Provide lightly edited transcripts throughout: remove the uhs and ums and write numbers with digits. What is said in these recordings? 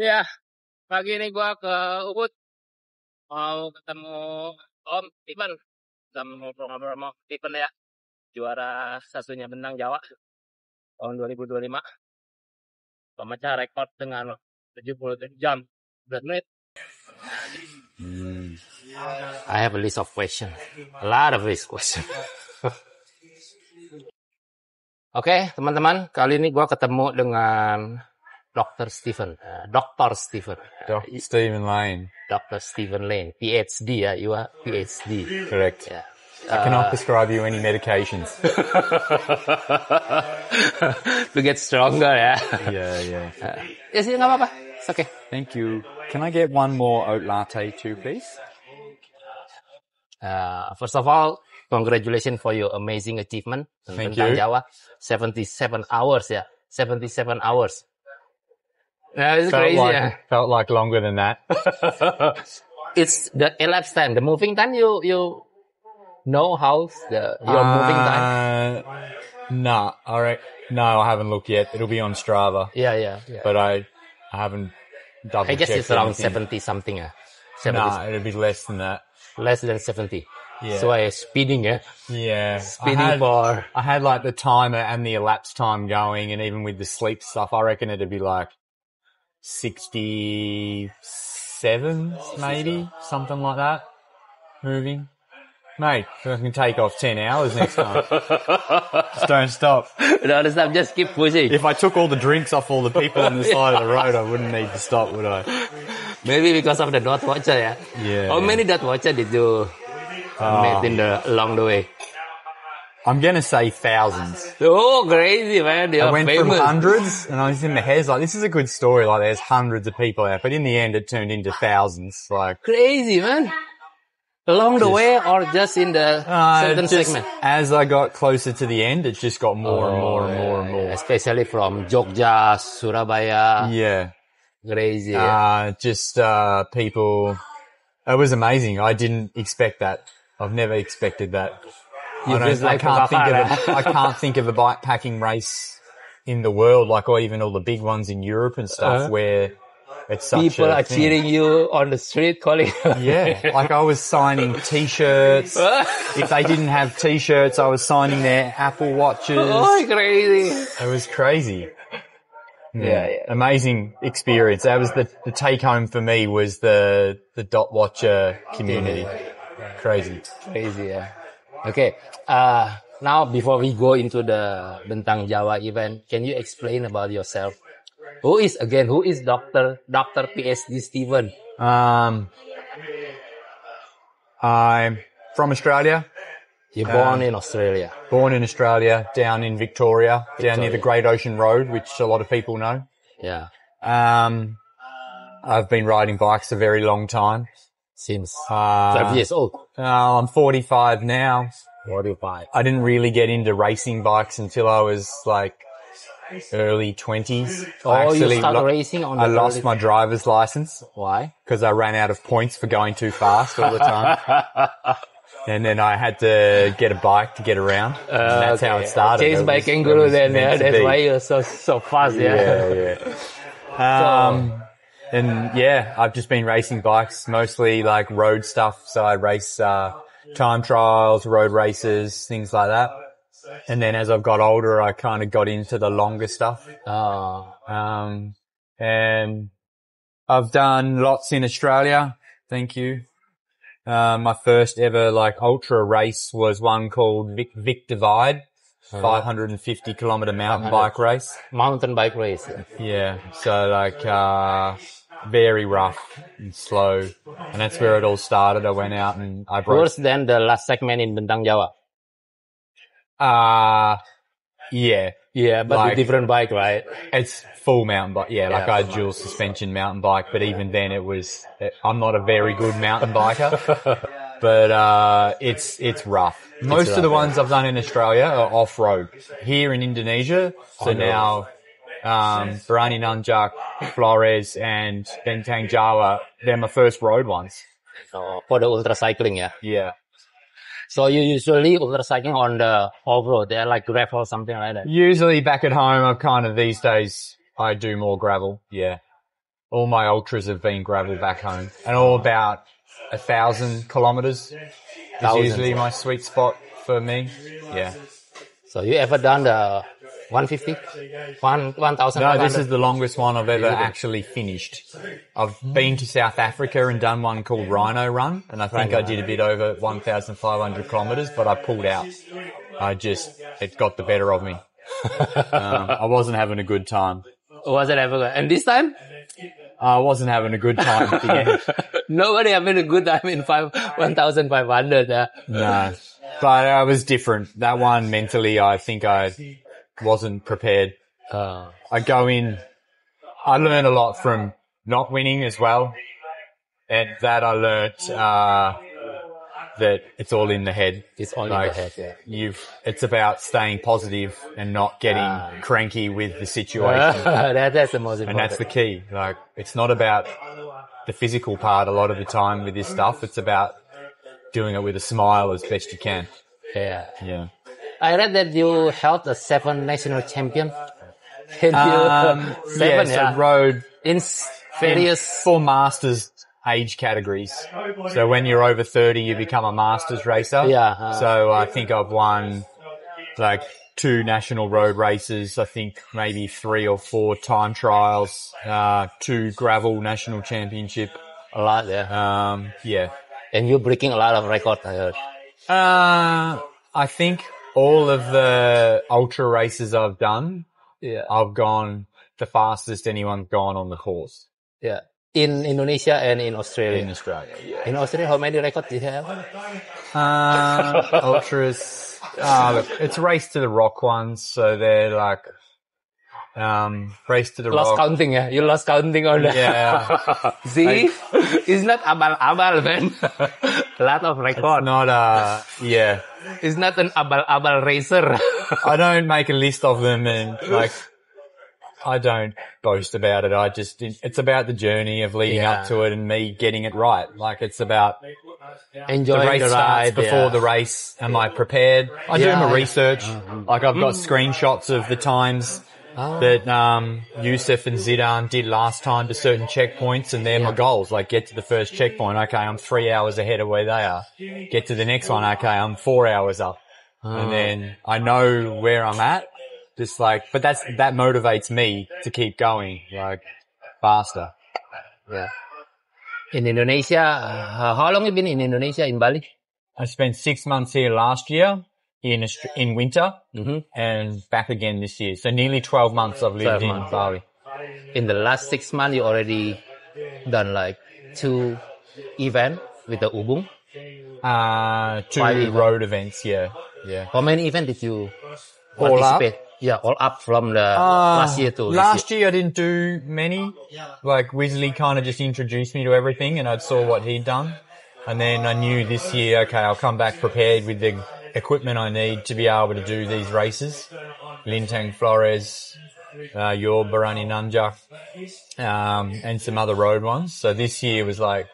Ya, pagi ini gua ke Ubud mau ketemu Om Stephen. Kita mau ngobrol-ngobrol sama Stephen ya. Juara satunya Bentang Jawa tahun 2025. Pemecah rekor dengan 77 jam 11 menit. I have a list of questions. A lot of list questions. Oke, teman-teman, kali ini gua ketemu dengan Dr. Stephen. Dr. Stephen. Dr. Stephen Lane. Dr. Stephen Lane. PhD, yeah, you are PhD. Correct. Yeah. I cannot prescribe you any medications. To get stronger, ya. Yeah. Yes, nggak apa-apa. It's okay. Thank you. Can I get one more oat latte too, please? First of all, congratulations for your amazing achievement. Thank Bentang you. Jawa, 77 hours, ya. 77 hours. Yeah, it's crazy, yeah. Felt like longer than that. It's the elapsed time. The moving time, you know how your moving time? No, I haven't looked yet. It'll be on Strava. Yeah. But I haven't double I guess checked it's around anything. 70 something, yeah. No, it'll be less than that. Less than 70. Yeah. So I speeding, yeah. Yeah. Speeding for... I had like the timer and the elapsed time going, and even with the sleep stuff, I reckon it'd be like 67, maybe, something like that, moving. Mate, I can take off 10 hours next time. Just don't stop. Don't stop, just keep pushing. If I took all the drinks off all the people on the side of the road, I wouldn't need to stop, would I? Maybe because of the dot watcher, yeah? Yeah. How many dot watcher did you meet along the way? I'm going to say thousands. Oh, crazy, man. I went famous. from hundreds, and I was in my head like, this is a good story. Like, there's hundreds of people out, but in the end, it turned into thousands. Like, crazy, man. Along the way, or just in the certain segment? As I got closer to the end, it just got more and more. Especially from Jogja, Surabaya. Yeah. Crazy. People. It was amazing. I didn't expect that. I've never expected that. I can't think of a bike packing race in the world, like, or even all the big ones in Europe and stuff, where it's such people are thing. cheering you on the street, calling. Yeah, like I was signing T-shirts. If they didn't have T-shirts, I was signing their Apple Watches. Oh, crazy! It was crazy. Yeah. Amazing experience. That was the take home for me, was the dot watcher community. Crazy, yeah. Okay. Now before we go into the Bentang Jawa event, can you explain about yourself? Who is Dr. PhD Stephen? I'm from Australia. You're born in Australia. Born in Australia, down in Victoria, down near the Great Ocean Road, which a lot of people know. Yeah. I've been riding bikes a very long time. Since 12 years old. I'm 45 now. 45. I didn't really get into racing bikes until I was like early 20s. You started racing on the I lost my driver's license. Why? Because I ran out of points for going too fast all the time. And then I had to get a bike to get around. And that's how it started. Chase by kangaroo then, yeah. That's why you're so fast, yeah. And yeah, I've just been racing bikes, mostly like road stuff. So I race, time trials, road races, things like that. And then as I've got older, I kind of got into the longer stuff. And I've done lots in Australia. Thank you. My first ever like ultra race was one called Vic Divide, 550 kilometer mountain bike race. Mountain bike race. Yeah. So like, very rough and slow. And that's where it all started. I went out and I broke. Worse than the last segment in Bentang Jawa. Yeah. Yeah, but like, a different bike, right? It's full mountain bike. Yeah, like I had dual suspension mountain bike, but even then I'm not a very good mountain biker, but, it's rough. Most of the ones I've done in Australia are off-road. Here in Indonesia, so now, Berani Nanjak, Flores and Bentang Jawa, they're my first road ones. For the ultra cycling, yeah? Yeah. So you usually ultra cycling on the off-road, they're like gravel or something like that? Usually back at home, these days, I do more gravel, yeah. all my ultras have been gravel back home, and all about 1,000 kilometers is usually my sweet spot for me. Yeah. So you ever done the 150? 1,000? No, this is the longest one I've ever actually finished. I've been to South Africa and done one called Rhino Run, and I think I did a bit over 1,500 kilometers, but I pulled out. It got the better of me. I wasn't having a good time. Was it ever good? And this time? I wasn't having a good time at the end. Nobody having a good time in 1,500. No, but I was different. That one mentally, I think I wasn't prepared. I go in, I learned a lot from not winning as well. And that I learnt, that it's all in the head. It's all in the head, yeah. It's about staying positive and not getting cranky with the situation. That's the most important. And that's the key. Like, it's not about the physical part a lot of the time with this stuff. It's about doing it with a smile as best you can. Yeah. Yeah. I read that you held a 7 national champion. I rode in various 4 masters age categories. So when you're over 30, you become a masters racer. Yeah. So I think I've won like 2 national road races. I think maybe 3 or 4 time trials, 2 gravel national championship. A lot, yeah. Yeah. And you're breaking a lot of records, I heard. I think all of the ultra races I've done, I've gone the fastest anyone's gone on the course. Yeah. In Indonesia and in Australia. In Australia, yeah. In Australia, how many records do you have? Ultras. Look, it's race to the rock ones, so they're like, race to the rock. Lost counting, yeah? You lost counting on that. Yeah. See? It's not abal-abal, man. A lot of records. It's not, yeah. It's not an abal-abal racer. I don't make a list of them and like, I don't boast about it. It's about the journey of leading up to it and me getting it right. Like, it's about enjoying the race starts ride, before the race. Am I prepared? I do my research. Like, I've got screenshots of the times that Youssef and Zidane did last time to certain checkpoints, and they're my goals. Like, get to the first checkpoint. Okay, I'm 3 hours ahead of where they are. Get to the next one. Okay, I'm 4 hours up. And then I know where I'm at. Just like, but that motivates me to keep going, like, faster. Yeah. In Indonesia, how long have you been in Indonesia, in Bali? I spent 6 months here last year in winter, and back again this year. So nearly 12 months I've lived in Bali. In the last 6 months, you already done like 2 events with the Ubung? 2 road events, yeah. How many events did you all participate? Yeah, all up from the last year to last year. I didn't do many. Like, Wisley kind of just introduced me to everything, and I saw what he'd done. And then I knew this year, okay, I'll come back prepared with the equipment I need to be able to do these races. Lintang Flores, your Barani Nanjak, and some other road ones. So this year was like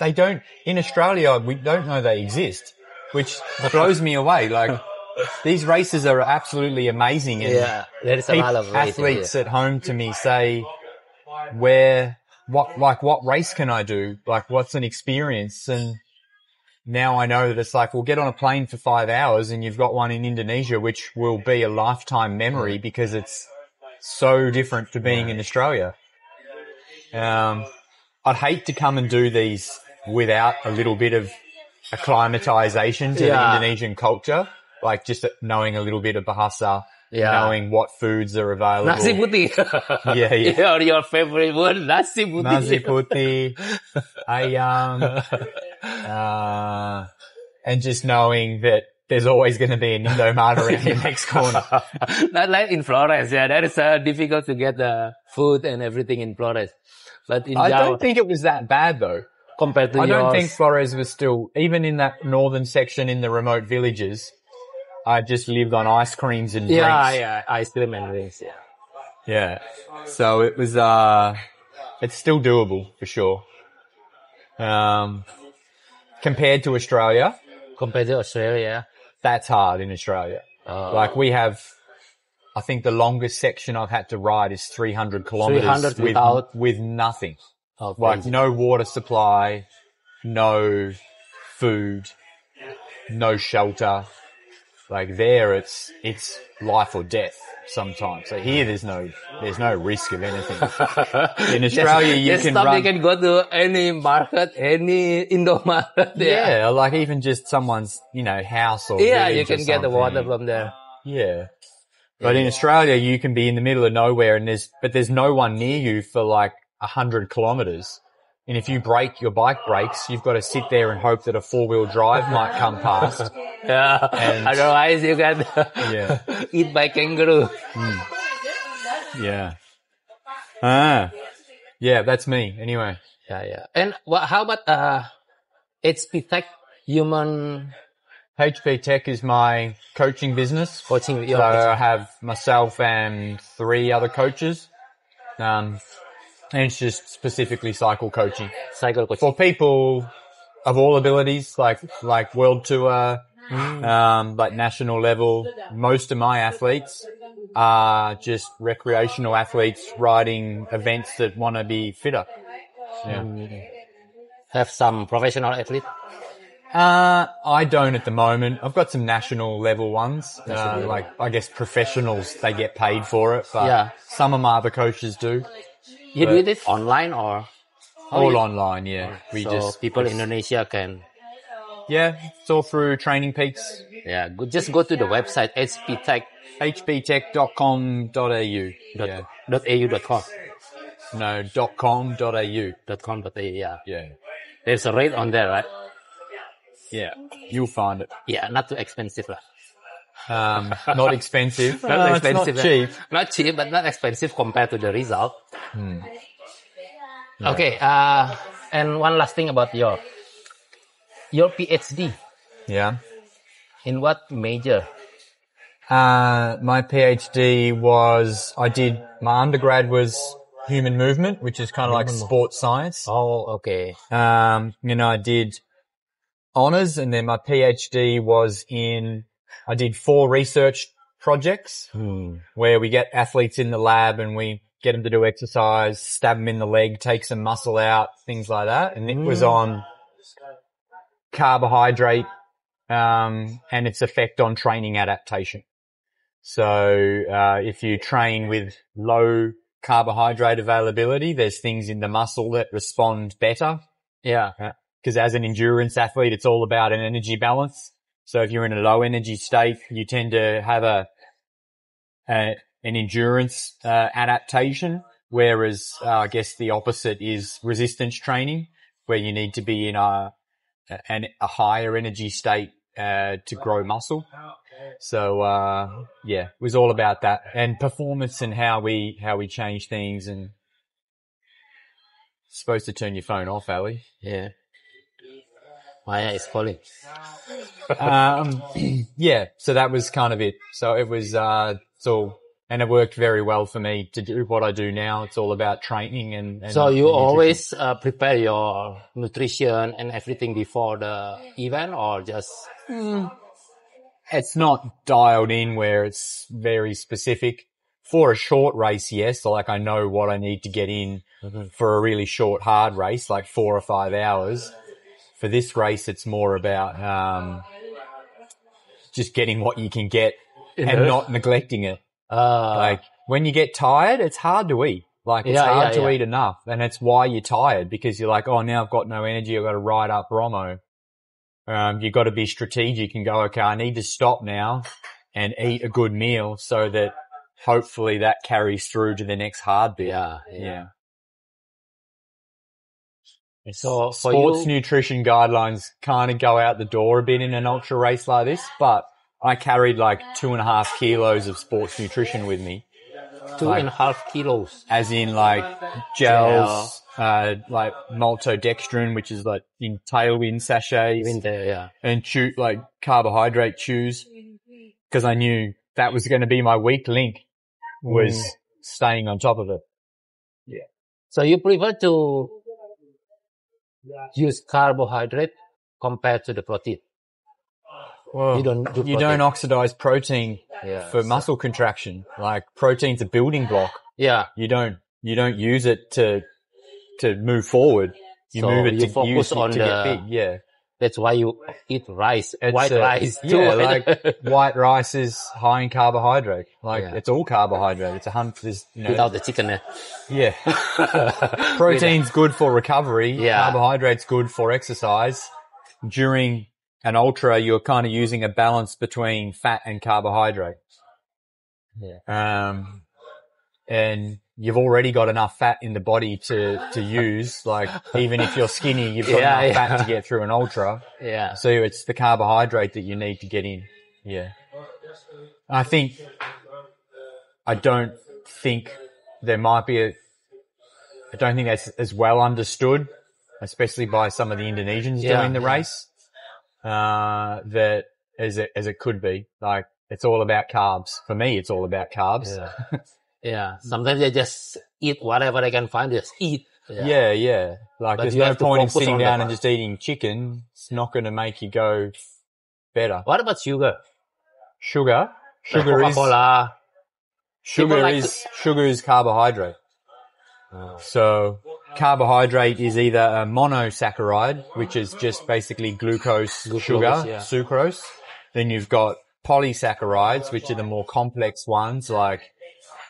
they don't, in Australia, we don't know they exist, which blows me away. Like, these races are absolutely amazing. And there is a lot of athletes at home to me say, what race can I do? Like, what's an experience? And now I know that it's like, well, get on a plane for 5 hours and you've got one in Indonesia, which will be a lifetime memory because it's so different to being in Australia. I'd hate to come and do these without a little bit of acclimatization to the Indonesian culture. Like, just knowing a little bit of Bahasa, knowing what foods are available. Nasi putih. Yeah. Or your favorite word, nasi putih. Nasi putih, ayam, and just knowing that there's always going to be an Indomart around the next corner. Not like in Flores, that is difficult to get the food and everything in Flores. But in I Java, don't think it was that bad though. Compared to I don't think Flores was still, even in that northern section in the remote villages, I just lived on ice creams and drinks. Yeah, ice cream and drinks, Yeah. So it was, it's still doable for sure. Compared to Australia. Compared to Australia, that's hard in Australia. Like, we have I think the longest section I've had to ride is 300 kilometers 300 with nothing. Oh, Like crazy. no water supply, no food, no shelter. Like there it's life or death sometimes. So here there's no risk of anything. In Australia you can run. You can go to any market, any indoor market. Yeah, like even just someone's, house or Yeah, village you or can get the water something. from there. Yeah. But in Australia, you can be in the middle of nowhere but there's no one near you for like 100 kilometers. And if your bike breaks, you've got to sit there and hope that a 4-wheel drive might come past. Yeah. And- Otherwise you can eat by kangaroo. Yeah. Yeah, that's me. Anyway. Yeah. And how about HP Tech Human HP Tech is my coaching business. Coaching? So I have myself and 3 other coaches. And it's just specifically cycle coaching. Cycle coaching. For people of all abilities, like world tour, like national level. Most of my athletes are just recreational athletes riding events that want to be fitter. Yeah. Have some professional athletes? I don't at the moment. I've got some national level ones. Like, I guess professionals, they get paid for it, but some of my other coaches do. You do it online or? All online, yeah. People in Indonesia can. Yeah, it's all through Training Peaks. Yeah, just go to the website hptech. hptech.com.au. Yeah. .au.com. No, .com.au. .com.au, yeah. Yeah. There's a rate on there, right? Yeah, you'll find it. Yeah, not too expensive. Not expensive. Not It's expensive. not cheap. Not cheap, but not expensive compared to the result. Yeah. Okay, and one last thing about your PhD. Yeah. In what major? My PhD my undergrad was human movement, which is kind of like sports science. Oh, okay. I did honors, and then my PhD was I did 4 research projects where we get athletes in the lab and we get them to do exercise, stab them in the leg, take some muscle out, things like that. And it was on carbohydrate, and its effect on training adaptation. So, if you train with low carbohydrate availability, there's things in the muscle that respond better. Yeah. Because as an endurance athlete, it's all about an energy balance. So if you're in a low energy state, you tend to have an endurance adaptation, whereas I guess the opposite is resistance training, where you need to be in a higher energy state to grow muscle. So it was all about that, and performance and how we change things. And supposed to turn your phone off, Ali. Yeah. Maya is calling. Yeah, so that was kind of it. So it was, and it worked very well for me to do what I do now. It's all about training and so you always prepare your nutrition and everything before the event, or just? It's not dialed in where it's very specific. For a short race, yes, like I know what I need to get in for a really short, hard race, like 4 or 5 hours. For this race, it's more about just getting what you can get and not neglecting it. Like when you get tired, it's hard to eat. Like it's hard to eat enough, and it's why you're tired, because you're like, oh, now I've got no energy. I've got to ride up Bromo. You've got to be strategic and go, okay, I need to stop now and eat a good meal so that hopefully that carries through to the next hard bit. Yeah. So for sports nutrition guidelines kind of go out the door a bit in an ultra race like this, but I carried like 2.5 kilos of sports nutrition with me. 2.5 kilos? As in like gels, like maltodextrin, which is like in tailwind sachets. And like carbohydrate chews. Cause I knew that was going to be my weak link, was staying on top of it. Yeah. So you prefer to use carbohydrate compared to the protein? Well, You don't do you protein. don't oxidize protein Yeah, for muscle contraction. Like protein's a building block. Yeah. You don't use it to move forward. You So move it you to focus use it on to get big. Yeah. That's why you eat rice, It's white rice too. Yeah, like white rice is high in carbohydrate. Like Yeah. it's all carbohydrate. It's 100, without the chicken. yeah. Protein's good for recovery. Yeah. Carbohydrate's good for exercise. During an ultra, you're kind of using a balance between fat and carbohydrate. Yeah. And you've already got enough fat in the body to use. Like even if you're skinny, you've got enough fat to get through an ultra. Yeah. So it's the carbohydrate that you need to get in. Yeah. I don't think there might be I don't think that's as well understood, especially by some of the Indonesians doing the race, that as it could be. Like it's all about carbs. For me, it's all about carbs. Yeah. Yeah. Sometimes I just eat whatever I can find, just eat. Yeah. Like But there's you no have to point in focus sitting on down the- and just eating chicken. It's not going to make you go better. What about sugar? Sugar Like is Coca-Cola. sugar is carbohydrate. So carbohydrate is either a monosaccharide, which is just basically glucose, sugar, yeah. sucrose. Then you've got polysaccharides, which are the more complex ones, like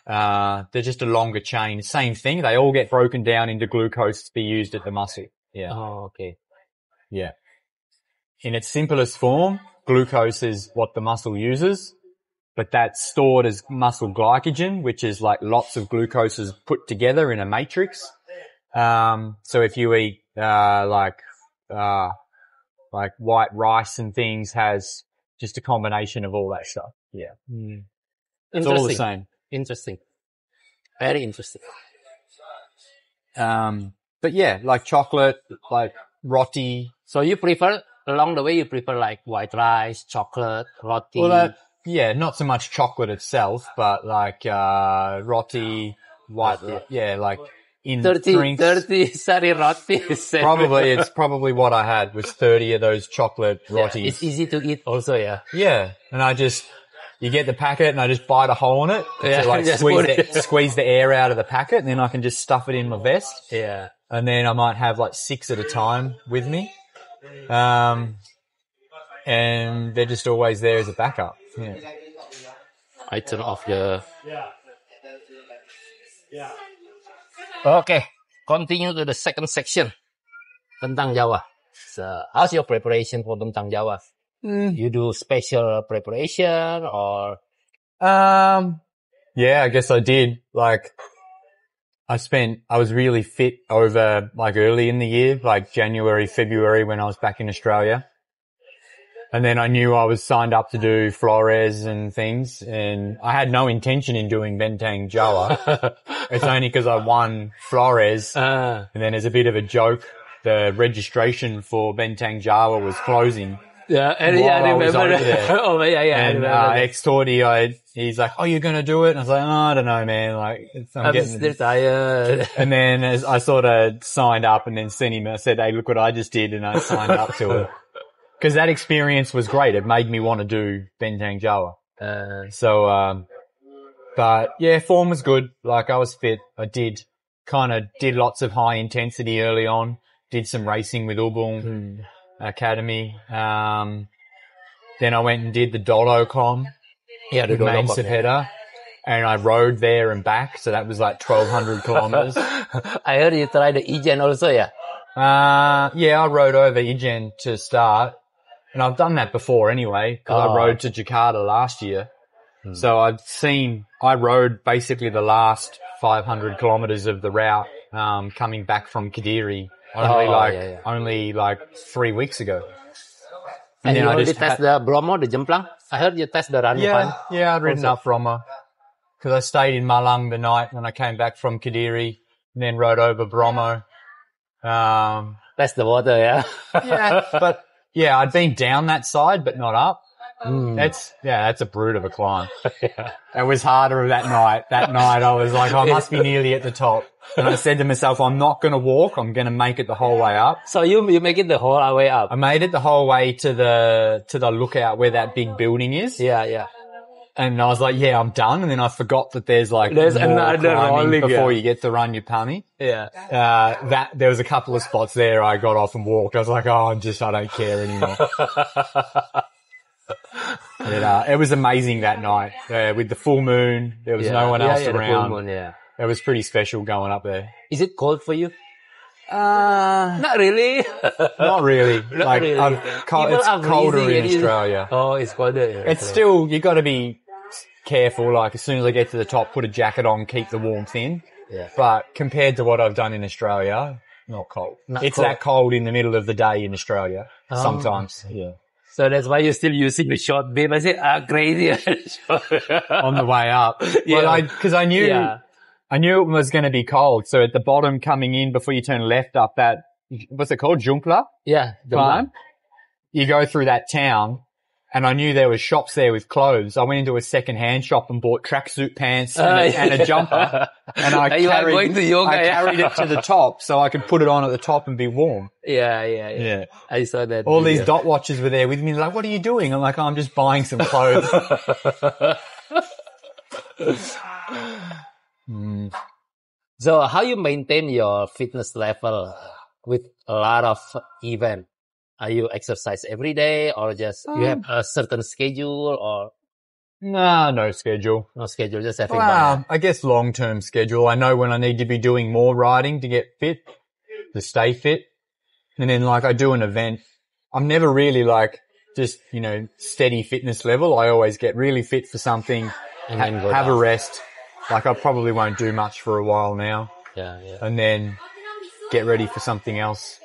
they're just a longer chain. Same thing. They all get broken down into glucose to be used at the muscle. Yeah. Oh, okay. Yeah. In its simplest form, glucose is what the muscle uses, but that's stored as muscle glycogen, which is like lots of glucoses put together in a matrix. So if you eat, like white rice and things has just a combination of all that stuff. Yeah. It's all the same. Interesting. Very interesting. But yeah, like chocolate, like roti. So you prefer, along the way, you prefer like white rice, chocolate, roti. Well, not so much chocolate itself, but like, roti, like in 30 drinks. sorry, roti. It's probably what I had was 30 of those chocolate rotis. It's easy to eat also, yeah. Yeah. And you get the packet and I just bite a hole in it Yeah, to like just squeeze the air out of the packet, and then I can just stuff it in my vest. Yeah. And then I might have like 6 at a time with me. And they're just always there as a backup. Yeah. I turn off the... Okay. Continue to the second section. Bentang Jawa. So, how's your preparation for Bentang Jawa? You do special preparation or... Yeah, I guess I did. Like, I was really fit over like early in the year, like January, February when I was back in Australia. And then I knew I was signed up to do Flores and things, and I had no intention in doing Bentang Jawa. It's only because I won Flores, and then as a bit of a joke, the registration for Bentang Jawa was closing. Yeah, and while I I was remember over there. Oh, yeah, And ex-Torty, he's like, "Oh, you're gonna do it?" And I was like, "Oh, I don't know, man. Like, I'm still tired. And then as I sort of signed up and then sent him, I said, "Hey, look what I just did," and I signed up to it. Because that experience was great. It made me want to do Bentang Jawa. But yeah, form was good. Like I was fit. I did lots of high intensity early on. Did some racing with Ubung Academy. Then I went and did the Dolo Com. Yeah, the main Dolo Com, Cepeda. And I rode there and back. So that was like 1,200 kilometers. I heard you tried the Ijen also, yeah? Yeah, I rode over Ijen to start. And I've done that before anyway, because I rode to Jakarta last year. So I rode basically the last 500 kilometers of the route, coming back from Kediri only like 3 weeks ago. And you already test the Bromo, the Jemplang? I heard you test the Ranupan. Yeah, I'd ridden up Bromo. Because I stayed in Malang the night when I came back from Kediri, and then rode over Bromo. Test the water, yeah? Yeah, but yeah, I'd been down that side, but not up. That's a brute of a climb. It was harder that night. That night I was like, I must be nearly at the top. And I said to myself, I'm not going to walk. I'm going to make it the whole way up. So you make it the whole way up? I made it the whole way to the lookout where that big building is. Yeah. And I was like, yeah, I'm done. And then I forgot that there's more another climbing before you get to run your pummy. Yeah. There was a couple of spots there I got off and walked. I was like, I don't care anymore. It was amazing that night. With the full moon, there was no one else around. The full moon, yeah. It was pretty special going up there. Is it cold for you? Not really. Not really. Not really. It's colder in Australia. Oh, it's colder. It's still, you got to be careful. Like, as soon as I get to the top, put a jacket on, keep the warmth in. Yeah. But compared to what I've done in Australia, not cold. It's that cold in the middle of the day in Australia sometimes. Yeah. So that's why you're still using the short bib. I said, crazy. On the way up. Yeah. Because I knew it was going to be cold. So at the bottom coming in before you turn left up that, what's it called? Jumpla? Yeah. Climb. You go through that town and I knew there was shops there with clothes. I went into a second-hand shop and bought tracksuit pants and a jumper. And I carried it to the top so I could put it on at the top and be warm. Yeah. I saw that. All these dot watchers were there with me. They're like, what are you doing? I'm like, I'm just buying some clothes. So how you maintain your fitness level with a lot of event? Are you exercise every day or just you have a certain schedule or? No schedule. No schedule, just having fun. I guess long-term schedule. I know when I need to be doing more riding to get fit, to stay fit. And then I do an event. I'm never really just, steady fitness level. I always get really fit for something and then have a rest. I probably won't do much for a while now. Yeah. And then get ready for something else.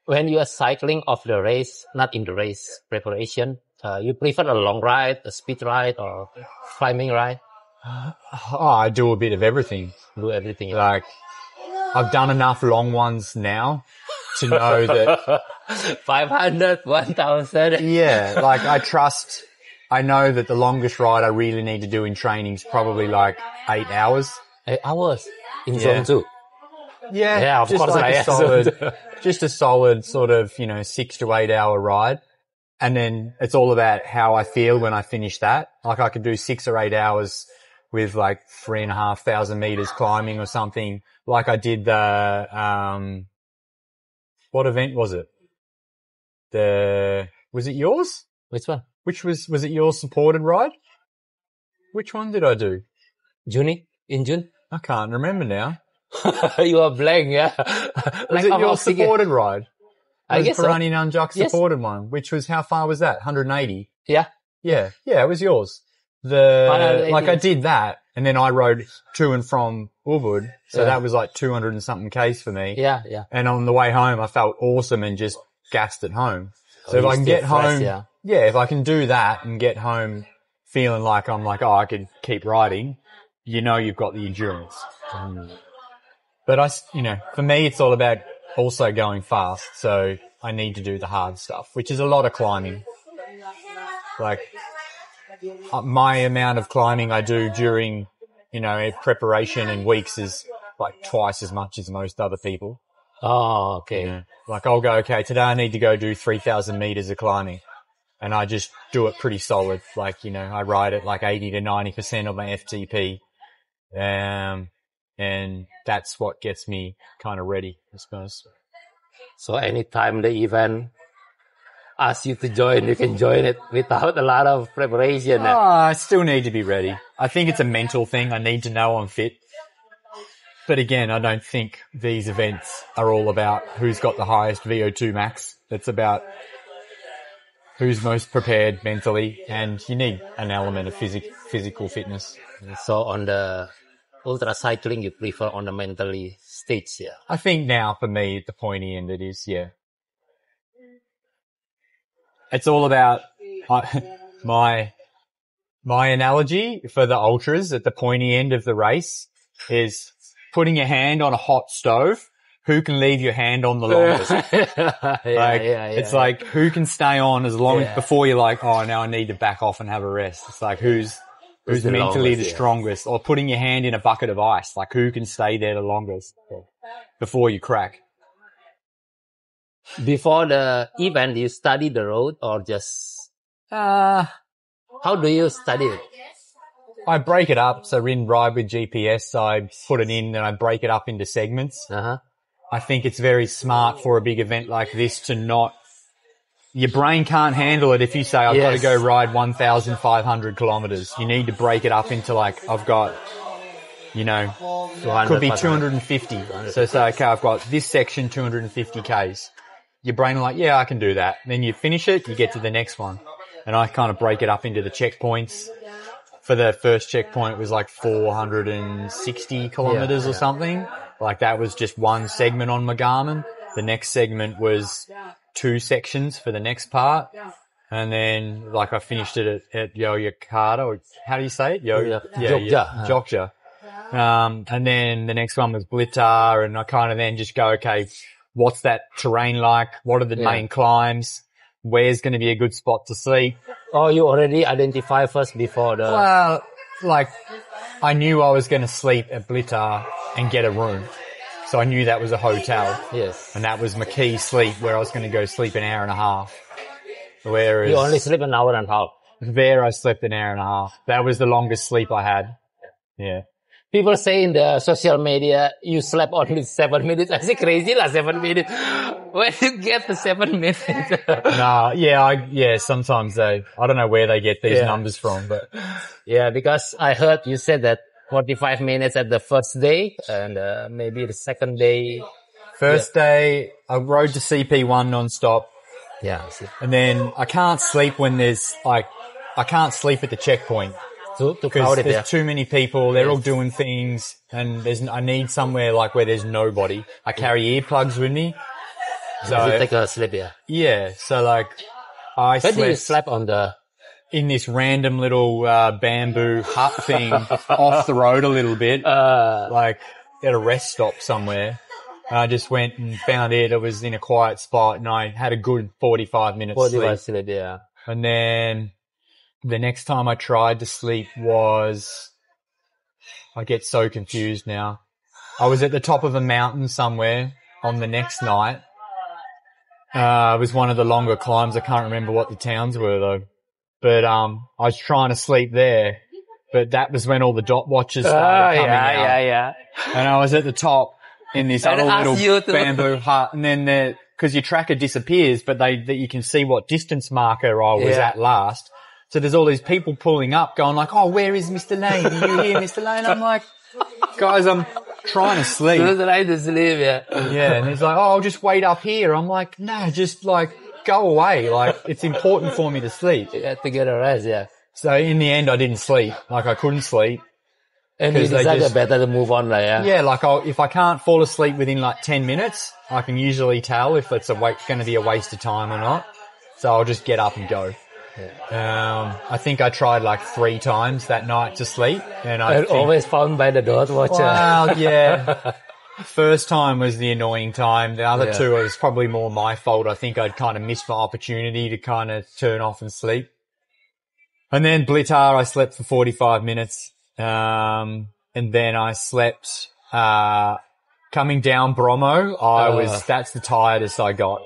When you are cycling off the race, not in the race preparation, you prefer a long ride, a speed ride, or climbing ride? I do a bit of everything. Do everything. Yeah. I've done enough long ones now to know that 500, 1,000. Yeah, I know that the longest ride I really need to do in training is probably 8 hours. 8 hours in zone 2. Yeah, of course. Just a solid sort of, 6 to 8 hour ride. And then it's all about how I feel when I finish that. I could do 6 or 8 hours with 3,500 meters climbing or something. I did the, what event was it? Was it yours? Which one? Was it your supported ride? Which one did I do? In June? I can't remember now. You are blank, yeah. Was it your supported ride? I guess so. Parani Nanjuk supported one, which was, how far was that? 180? Yeah. Yeah, it was yours. I did that, and then I rode to and from Ubud, so that was 200 and something Ks for me. Yeah. And on the way home, I felt awesome and just gassed at home. So if I can get home, if I can do that and get home feeling like I'm I could keep riding, you've got the endurance. But for me, it's all about also going fast. So I need to do the hard stuff, which is a lot of climbing. My amount of climbing I do during, preparation and weeks is twice as much as most other people. Oh, okay. I'll go, okay, today I need to go do 3,000 meters of climbing. And I just do it pretty solid. I ride it 80 to 90% of my FTP. And that's what gets me kind of ready, I suppose. So anytime the event asks you to join, you can join it without a lot of preparation. I still need to be ready. I think it's a mental thing. I need to know I'm fit. But again, I don't think these events are all about who's got the highest VO2 max. It's about who's most prepared mentally, and you need an element of physical fitness. So on the ultra cycling, you prefer on the mentally stage, yeah? I think now for me at the pointy end it is, yeah. It's all about my analogy for the ultras at the pointy end of the race is putting your hand on a hot stove who can leave your hand on the longest. It's like who can stay on as long as before you're like, oh, now I need to back off and have a rest. It's like who's the mentally longest, the strongest, or putting your hand in a bucket of ice. Like who can stay there the longest before you crack. Before the event, you study the road or just, how do you study it? I break it up. So in Ride with GPS, I put it in and I break it up into segments. I think it's very smart for a big event like this to not, your brain can't handle it if you say, I've got to go ride 1,500 kilometers. You need to break it up into like, I've got, you know, could be 250. So say, okay, I've got this section, 250 Ks. Your brain will like, yeah, I can do that. Then you finish it, you get to the next one. And I kind of break it up into the checkpoints. For the first checkpoint, it was like 460 kilometers or something. Like that was just one segment on my Garmin. The next segment was 2 sections for the next part. And then like I finished it at Yogyakarta, or how do you say it? Jogja. And then the next one was Blitar, and I kind of then just go, okay, what's that terrain like? What are the main climbs? Where's going to be a good spot to sleep? Oh, you already identify first before the... Well, like, I knew I was going to sleep at Blitar and get a room. So I knew that was a hotel. Yes. And that was my key sleep, where I was going to go sleep an hour and a half. Whereas... You only sleep an hour and a half. There I slept an hour and a half. That was the longest sleep I had. Yeah. People say in the social media, you slept only 7 minutes. I say crazy lah, 7 minutes. Where do you get the 7 minutes? Sometimes I don't know where they get these numbers from, but. Yeah, because I heard you said that 45 minutes at the first day and maybe the second day. First day, I rode to CP1 non-stop. Yeah. And then I can't sleep when there's like, I can't sleep at the checkpoint. Because there's too many people, they're all doing things, and I need somewhere like where there's nobody. I carry earplugs with me. So you take a sleep, Yeah, so like, I slept. Where do you sleep on in this random little, bamboo hut thing off the road a little bit, like at a rest stop somewhere. And I just went and found it. It was in a quiet spot and I had a good 45 minutes sleep. Yeah. And then, the next time I tried to sleep was, I get so confused now. I was at the top of a mountain somewhere on the next night. It was one of the longer climbs. I can't remember what the towns were though. But, I was trying to sleep there, but that was when all the dot watches started coming out. And I was at the top in this other little bamboo hut, and then cause your tracker disappears, but you can see what distance marker I was at last. So there's all these people pulling up going like, oh, where is Mr. Lane? Are you here, Mr. Lane? I'm like, guys, I'm trying to sleep. Trying to sleep, Yeah, and he's like, oh, I'll just wait up here. I'm like, no, just like go away. Like it's important for me to sleep. You have to get a rest, So in the end, I didn't sleep. Like I couldn't sleep. And you decided better to move on, Yeah, like if I can't fall asleep within like 10 minutes, I can usually tell if it's going to be a waste of time or not. So I'll just get up and go. I think I tried like 3 times that night to sleep, and always found by the dot watcher. Well, yeah. First time was the annoying time. The other 2, it was probably more my fault. I think I'd kind of missed my opportunity to kind of turn off and sleep. And then Blitar, I slept for 45 minutes. And then I slept, coming down Bromo. That's the tiredest I got.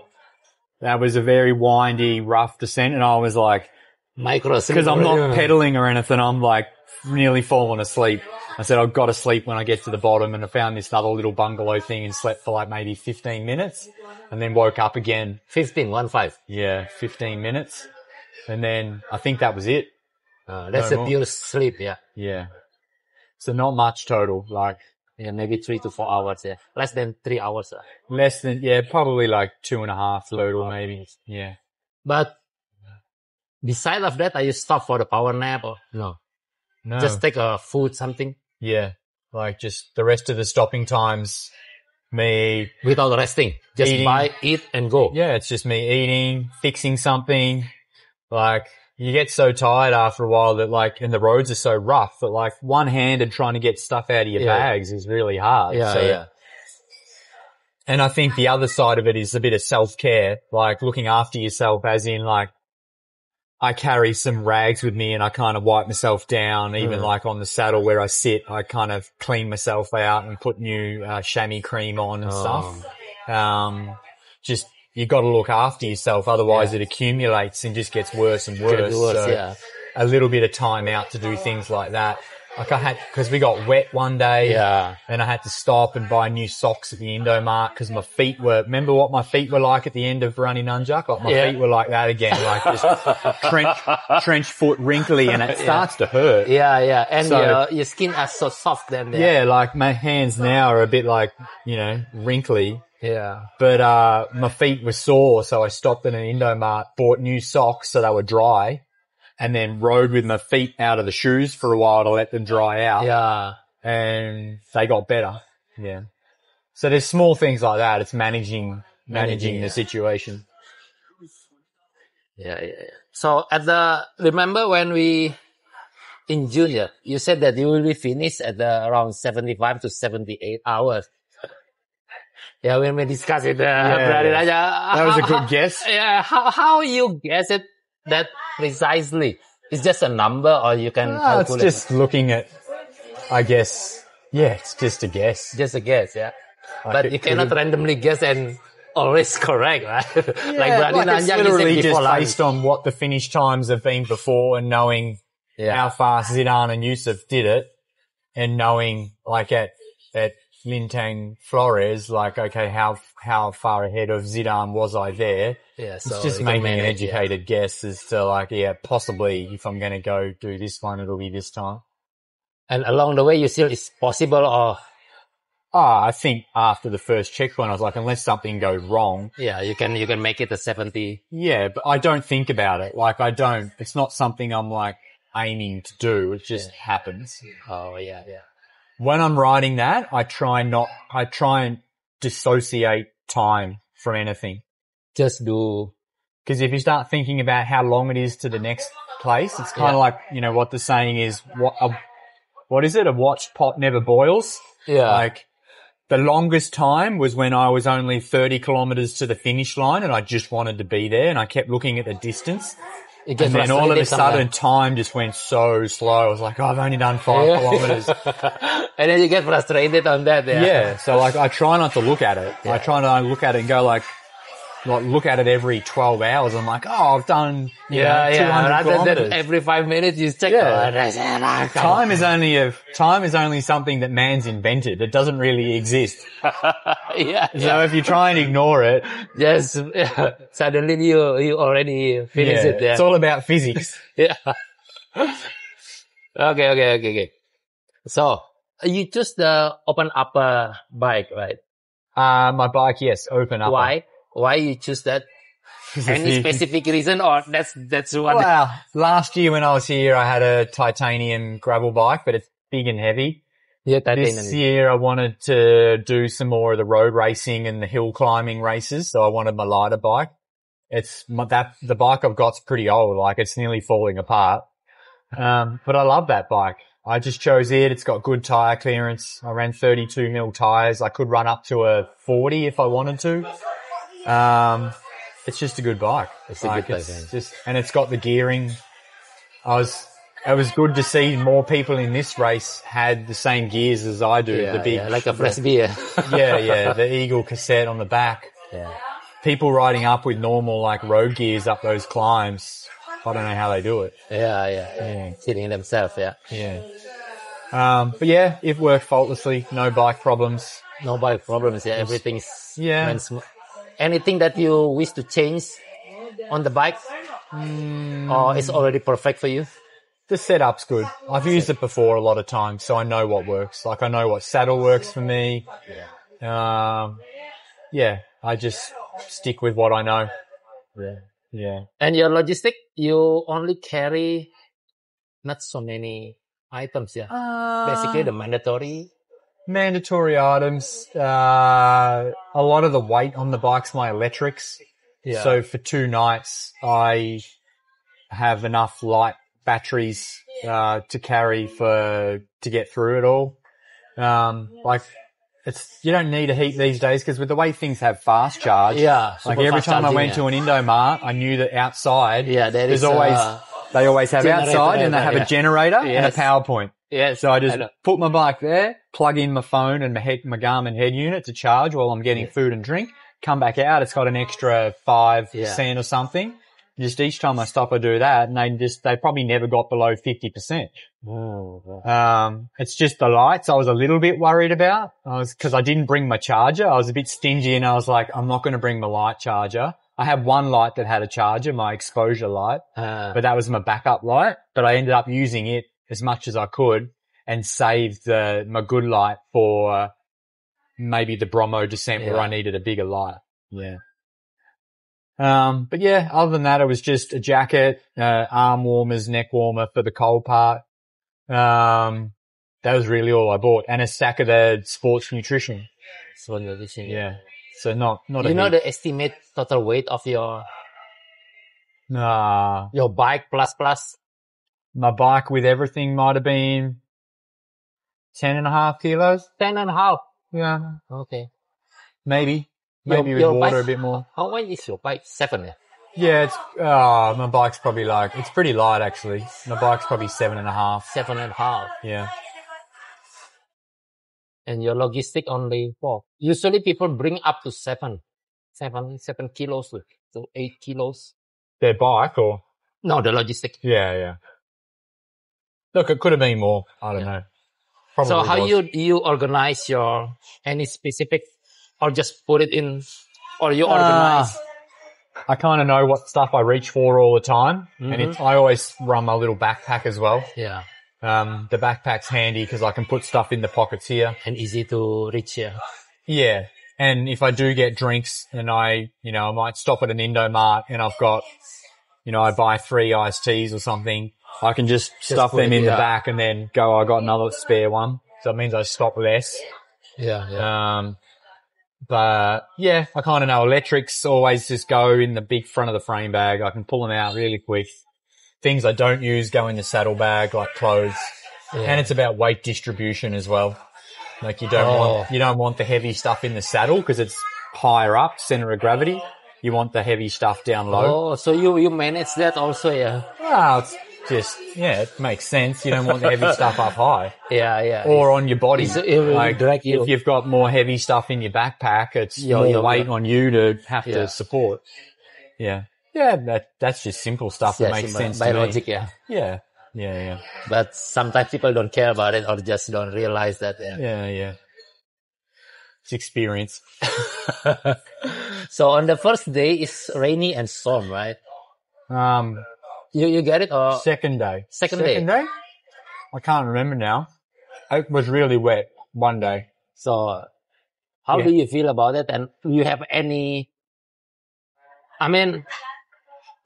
That was a very windy, rough descent, and I was like, because I'm not pedaling or anything, I'm like nearly falling asleep. I said, I've got to sleep when I get to the bottom, and I found this other little bungalow thing and slept for like maybe 15 minutes, and then woke up again. 15. Yeah, 15 minutes. And then I think that was it. That's a pure sleep, Yeah. So not much total, like. Yeah, maybe 3 to 4 hours, Less than 3 hours. Less than, probably like 2.5 total maybe. Yeah. But beside of that, are you stop for the power nap or no? No. Just take a food, something? Yeah. Like just the rest of the stopping times, me. Without resting. Just eating, eat and go. Yeah, it's just me eating, fixing something. Like, you get so tired after a while that like, and the roads are so rough that like one-handed trying to get stuff out of your bags is really hard. And I think the other side of it is a bit of self-care, like looking after yourself, as in like I carry some rags with me and I kind of wipe myself down, even like on the saddle where I sit, I kind of clean myself out and put new chamois cream on and stuff. Just you got to look after yourself, otherwise it accumulates and just gets worse and worse. So a little bit of time out to do things like that. Like I had, cause we got wet one day. Yeah. And I had to stop and buy new socks at the Indomart cause my feet were, remember what my feet were like at the end of running Nunjuk? Like my feet were like that again, like just trench foot wrinkly, and it starts to hurt. Yeah, yeah. And so, your skin is so soft then. Yeah, like my hands now are a bit like, you know, wrinkly. Yeah. But, my feet were sore, so I stopped at an Indomart, bought new socks so they were dry, and then rode with my feet out of the shoes for a while to let them dry out. Yeah. And they got better. Yeah. So there's small things like that. It's managing the situation. Yeah. So remember when in junior, you said that you will be finished at around 75 to 78 hours. Yeah, when we discussed it, that was a good guess. Yeah, how you guess it that precisely? It's just a number, or you can calculate? It's just looking at, I guess, it's just a guess. Just a guess, yeah. But you cannot randomly guess and always correct, right? It's literally just based on what the finish times have been before and knowing how fast Zidane and Yusuf did it, and knowing like at Lintang Flores, like, okay, how far ahead of Zidane was I there? Yeah, so it's just making an educated guess as to like, possibly if I'm going to go do this one, it'll be this time. And along the way, you feel it's possible, or? I think after the first checkpoint, I was like, unless something goes wrong. Yeah, you can make it to 70. Yeah, but I don't think about it. Like it's not something I'm like aiming to do. It just happens. Oh, yeah. When I'm riding that, I try and dissociate time from anything. Just do. Because if you start thinking about how long it is to the next place, it's kind of like, you know, what the saying is, what is it? A watched pot never boils. Yeah. Like the longest time was when I was only 30 kilometers to the finish line and I just wanted to be there, and I kept looking at the distance. And then all of a sudden time just went so slow. I was like, I've only done 5 kilometers. And then you get frustrated on that. Yeah. So like I try not to look at it. I try to look at it and go like look at it every 12 hours. I'm like, I've done, 200 rather kilometers. than every 5 minutes you check. Yeah. Time is only something that man's invented. It doesn't really exist. So if you try and ignore it. Yes. Suddenly you already finished it. Yeah. It's all about physics. Yeah. Okay. So you choose the open upper bike, right? My bike, yes, open upper. Why you choose that? Any specific reason, or that's what? Well, last year when I was here, I had a titanium gravel bike, but it's big and heavy. Yeah, titanium. This year I wanted to do some more of the road racing and the hill climbing races, so I wanted my lighter bike. The bike I've got's pretty old, like it's nearly falling apart. But I love that bike. I just chose it. It's got good tire clearance. I ran 32 mil tires. I could run up to a 40 if I wanted to. It's just a good bike. It's a good bike. And it's got the gearing. It was good to see more people in this race had the same gears as I do. Yeah, the big, like a fresh beer. the Eagle cassette on the back. Yeah. People riding up with normal like road gears up those climbs. I don't know how they do it. Yeah. Killing themselves, Yeah. But yeah, it worked faultlessly. No bike problems. Everything's smooth. Anything that you wish to change on the bike? Or it's already perfect for you? The setup's good. I've used it before a lot of times, so I know what works. Like I know what saddle works for me. I just stick with what I know. Yeah. And your logistic, you only carry not so many items, basically the mandatory items. A lot of the weight on the bike's my electrics. Yeah. So for 2 nights, I have enough light batteries, to carry to get through it all. Like you don't need a heat these days because with the way things have fast charge. Yeah. Like every time I went to an Indomart, I knew that outside. Yeah, there's always, they always have outside and they have a generator and a power point. Yes. So I just put my bike there, plug in my phone and my Garmin head unit to charge while I'm getting food and drink. Come back out, it's got an extra 5 cent or something. Just each time I stop, I do that, and they probably never got below 50%. Oh, it's just the lights I was a little bit worried about. Cause I didn't bring my charger. I was a bit stingy and I was like, I'm not going to bring my light charger. I had one light that had a charger, my exposure light, but that was my backup light, but I ended up using it as much as I could and saved my good light for maybe the Bromo descent where I needed a bigger light. Yeah. But yeah, other than that, it was just a jacket, arm warmers, neck warmer for the cold part. That was really all I bought, and a sack of the sports nutrition. Yeah. So not you know the estimate total weight of your bike plus? My bike with everything might have been 10.5 kilos. 10.5? Yeah. Okay. Maybe with water bike, a bit more. How much is your bike? 7, yeah? Yeah, my bike's probably it's pretty light actually. My bike's probably 7.5. 7.5. Yeah. And your logistic only 4. Usually people bring up to 7 kilos to 8 kilos. Their bike or? No, the logistic. Yeah. Look, it could have been more. I don't know. Probably so how was. you organize any specific, or just put it in, or you organize? I kind of know what stuff I reach for all the time. And I always run my little backpack as well. Yeah. The backpack's handy because I can put stuff in the pockets here. And easy to reach here. Yeah. And if I do get drinks and I might stop at an Indomart and I've got, I buy 3 iced teas or something, I can just stuff them in the back and then go, I got another spare one. So it means I stop less. Yeah. But yeah, I kind of know electrics always just go in the big front of the frame bag. I can pull them out really quick. Things I don't use go in the saddle bag, like clothes. Yeah. And it's about weight distribution as well. Like you don't want the heavy stuff in the saddle because it's higher up, center of gravity. You want the heavy stuff down low. Oh, so you manage that also, yeah? Well, it's just, it makes sense. You don't want the heavy stuff up high. Yeah. Or on your body. It will drag you. If you've got more heavy stuff in your backpack, it's more weight on you to have to support. Yeah. Yeah, that's just simple stuff that makes sense by to logic, me. Yeah. But sometimes people don't care about it or just don't realize that. Yeah. It's experience. So on the first day, it's rainy and storm, right? You get it? Or second day. Second day? I can't remember now. It was really wet one day. So how do you feel about it? And do you have any,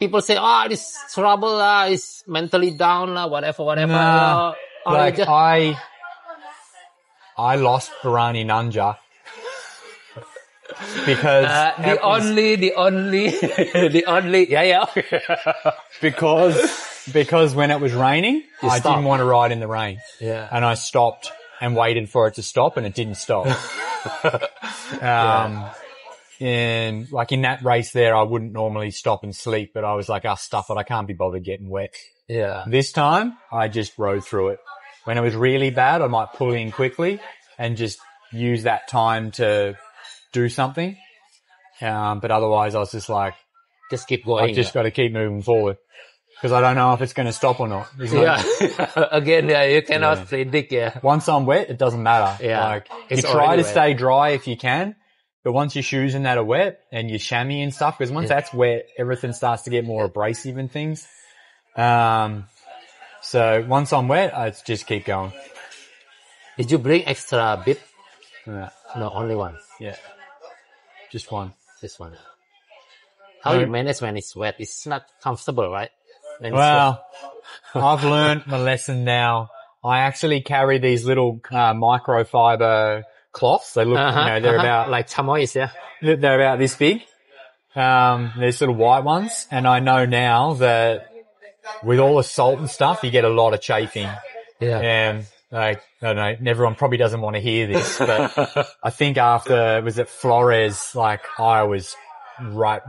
people say, this trouble, is mentally down, whatever. Nah, I lost Pirani Nanja. Because the only because when it was raining, I didn't want to ride in the rain. Yeah. And I stopped and waited for it to stop and it didn't stop. And like in that race there, I wouldn't normally stop and sleep, but I was like, stuff it. I can't be bothered getting wet. Yeah. This time I just rode through it. When it was really bad, I might pull in quickly and just use that time to do something. But otherwise I was just like, just keep going. I've just got to keep moving forward because I don't know if it's going to stop or not. Again, you cannot predict. Yeah. Once I'm wet, it doesn't matter. Yeah. Like you try to stay dry if you can, but once your shoes and that are wet and your chamois and stuff, because once that's wet, everything starts to get more abrasive and things. So once I'm wet, I just keep going. Did you bring extra bib? No, only one. Yeah. Just one. This one. How you manage when it's wet? It's not comfortable, right? Well, I've learned my lesson now. I actually carry these little microfiber cloths. They look, they're about like chamois, yeah. They're about this big. These little white ones, and I know now that with all the salt and stuff, you get a lot of chafing. Yeah. And Like, I don't know, everyone probably doesn't want to hear this, but I think after, was it Flores, like, I was rub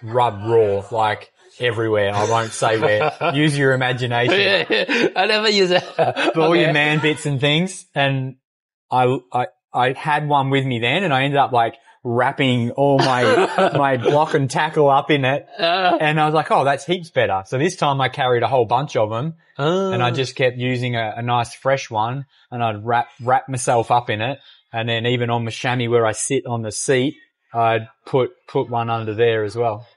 raw, like, everywhere. I won't say where. Use your imagination. I never use it. For all your man bits and things. And I had one with me then, and I ended up like wrapping all my block and tackle up in it. And I was like, oh, that's heaps better. So this time I carried a whole bunch of them, and I just kept using a nice fresh one, and I'd wrap myself up in it. And then even on my chamois where I sit on the seat, I'd put one under there as well.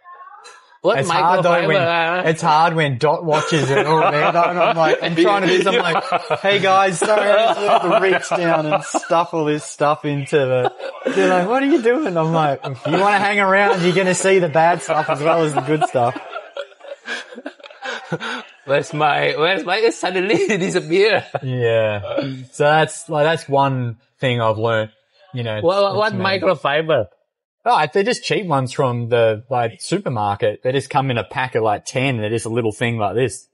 What It's hard though it's hard when Dot watches it all there though, and I'm trying to do something like, hey guys, sorry, I just have to reach down and stuff all this stuff into they're like, what are you doing? I'm like, if you want to hang around, you're going to see the bad stuff as well as the good stuff. Where's my, it suddenly disappear? Yeah. So that's one thing I've learned, you know. What microfiber? Oh, they're just cheap ones from the, like, supermarket. They just come in a pack of, like, 10, and they're just a little thing like this.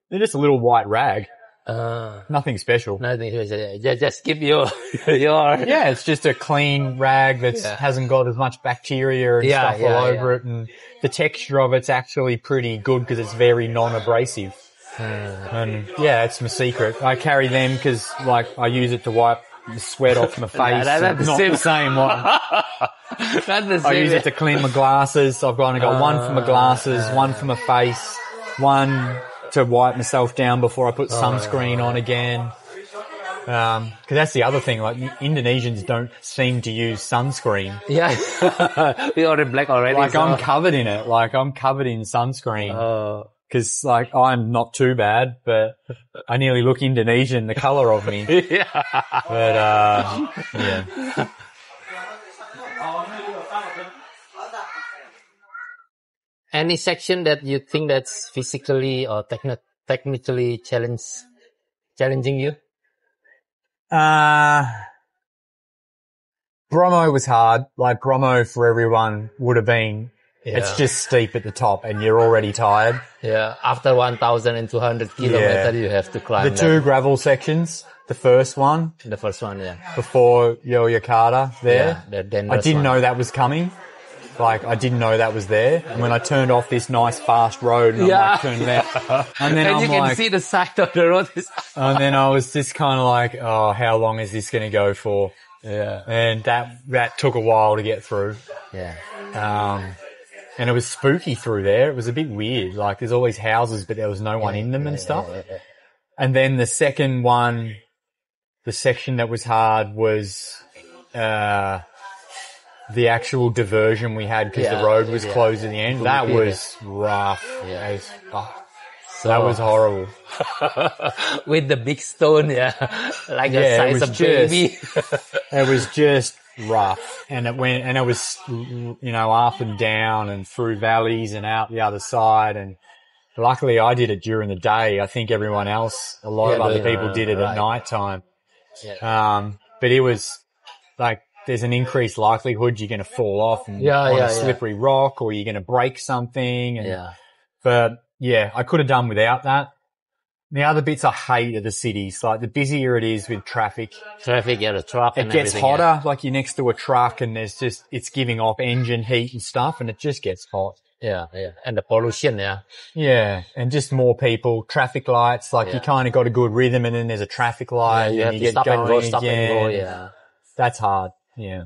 They're just a little white rag. Nothing special. Nothing special. Just give your... Yeah, it's just a clean rag that hasn't got as much bacteria and stuff all over it, and the texture of it's actually pretty good because it's very non-abrasive. And, yeah, it's my secret. I carry them because, like, I use it to wipe the sweat off my face. That's not the same one. Not the same. I use it to clean my glasses. I've got one for my glasses, one for my face, one to wipe myself down before I put sunscreen on again. Cause that's the other thing, like Indonesians don't seem to use sunscreen. Yeah. We're already black already. Like I'm covered in it. Like I'm covered in sunscreen. Cause like I'm not too bad, but I nearly look Indonesian, the color of me. Yeah. But, yeah. Any section that you think that's physically or technically challenging you? Bromo was hard. Like Bromo for everyone would have been, it's just steep at the top and you're already tired. Yeah. After 1,200 kilometers, you have to climb the two gravel sections. The first one. The first one, yeah. Before Yogyakarta there. Yeah, I didn't know that was coming. Like, I didn't know that was there. And when I turned off this nice fast road and I'm like, turned out. And then you can see the side of the road. And then I was just kind of like, oh, how long is this going to go for? Yeah. And that took a while to get through. Yeah. And it was spooky through there. It was a bit weird. Like, there's always houses, but there was no one in them and stuff. Yeah. And then the second one, the section that was hard was, the actual diversion we had because the road was closed at the end. That was rough. Yeah. That was horrible. With the big stone, like the size of baby. It was just rough. And it was, up and down and through valleys and out the other side. And luckily I did it during the day. I think everyone else, a lot of other people did it at night time. Yeah. But it was like, there's an increased likelihood you're going to fall off on a slippery rock or you're going to break something. But I could have done without that. The other bits I hate are the cities. Like the busier it is with traffic. The truck and it gets hotter. Like you're next to a truck and it's giving off engine heat and stuff and it just gets hot. Yeah. And the pollution, Yeah. And just more people, traffic lights. Like you kind of got a good rhythm and then there's a traffic light. You have to stop and go. That's hard. Yeah.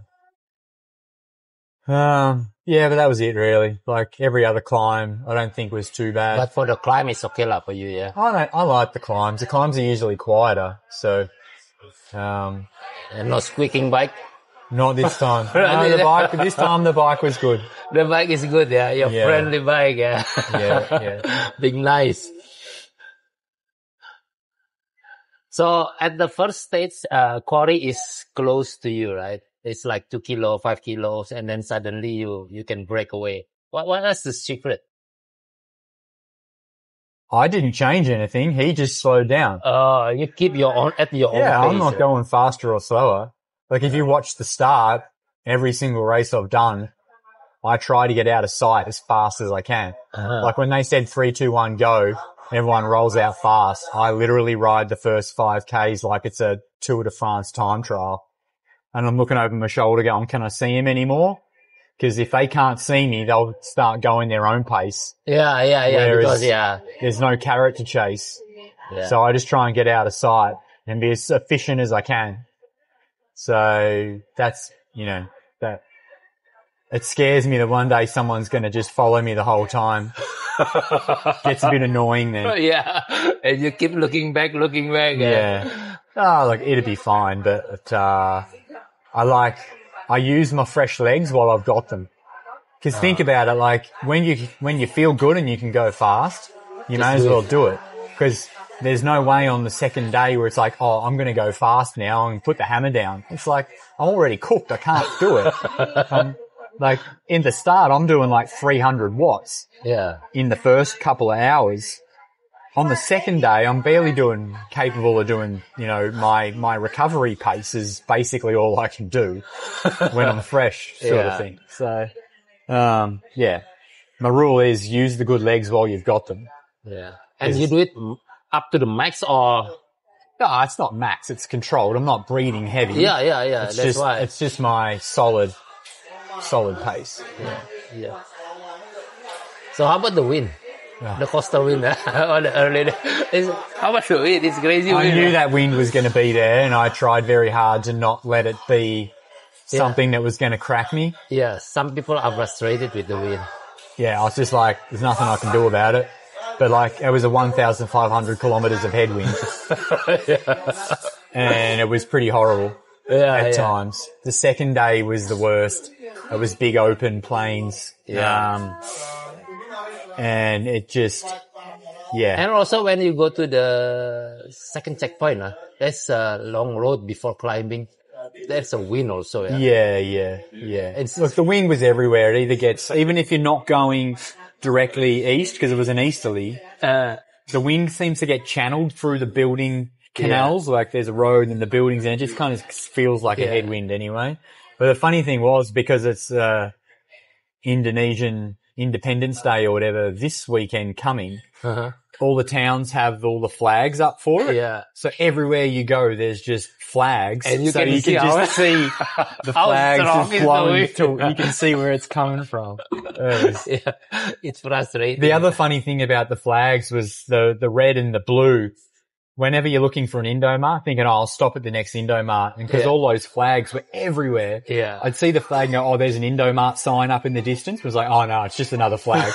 But that was it really. Like every other climb, I don't think was too bad. But for the climb, it's okay for you, yeah? I like the climbs. The climbs are usually quieter, so, and no squeaking bike? Not this time. No, this time the bike was good. The bike is good, yeah? Your friendly bike, yeah? Yeah. Being nice. So at the first stage, quarry is close to you, right? It's like 2 kilos, 5 kilos, and then suddenly you can break away. What is the secret? I didn't change anything. He just slowed down. You keep at your own pace. Yeah, I'm not going faster or slower. Like if you watch the start, every single race I've done, I try to get out of sight as fast as I can. Like when they said 3, 2, 1, go, everyone rolls out fast. I literally ride the first 5Ks like it's a Tour de France time trial. And I'm looking over my shoulder going, can I see him anymore? Because if they can't see me, they'll start going their own pace. Yeah. Whereas Because, there's no carrot to chase. Yeah. So I just try and get out of sight and be as efficient as I can. So that's, that it scares me that one day someone's going to just follow me the whole time. Gets a bit annoying then. Yeah. And you keep looking back. Yeah. Oh, like it'd be fine, but I use my fresh legs while I've got them. Because think about it, like when you feel good and you can go fast, you may as well do it. Because there's no way on the second day where it's like, oh, I'm going to go fast now and put the hammer down. It's like, I'm already cooked. I can't do it. Like in the start, I'm doing like 300 watts. Yeah. In the first couple of hours. On the second day, I'm barely capable of doing, my recovery pace is basically all I can do when I'm fresh sort of thing. So, yeah. My rule is use the good legs while you've got them. Yeah. And you do it up to the max or? No, it's not max. It's controlled. I'm not breathing heavy. Yeah. That's why. It's just my solid pace. Yeah. So how about the wind? The coastal wind on the early day. How much the wind? It's crazy wind. I knew that wind was going to be there, and I tried very hard to not let it be something that was going to crack me. Yeah, some people are frustrated with the wind. Yeah, I was just like, there's nothing I can do about it. But like, it was a 1,500 kilometers of headwind. And it was pretty horrible at times. The second day was the worst. It was big open plains. And it just, And also when you go to the second checkpoint, there's a long road before climbing. There's a wind also. Yeah. Look, the wind was everywhere. It either gets, even if you're not going directly east, because it was an easterly, the wind seems to get channeled through the building canals. Like there's a road and the buildings, and it just kind of feels like a headwind anyway. But the funny thing was, because it's Indonesian Independence Day or whatever this weekend coming, all the towns have all the flags up for it. Yeah. So everywhere you go, there's just flags. And you can just see the flags just flowing. You can see where it's coming from. It's frustrating. The other funny thing about the flags was the red and the blue. Whenever you're looking for an Indomart, thinking, oh, I'll stop at the next Indomart. And because all those flags were everywhere, I'd see the flag and go, oh, there's an Indomart sign up in the distance. It was like, oh, no, it's just another flag.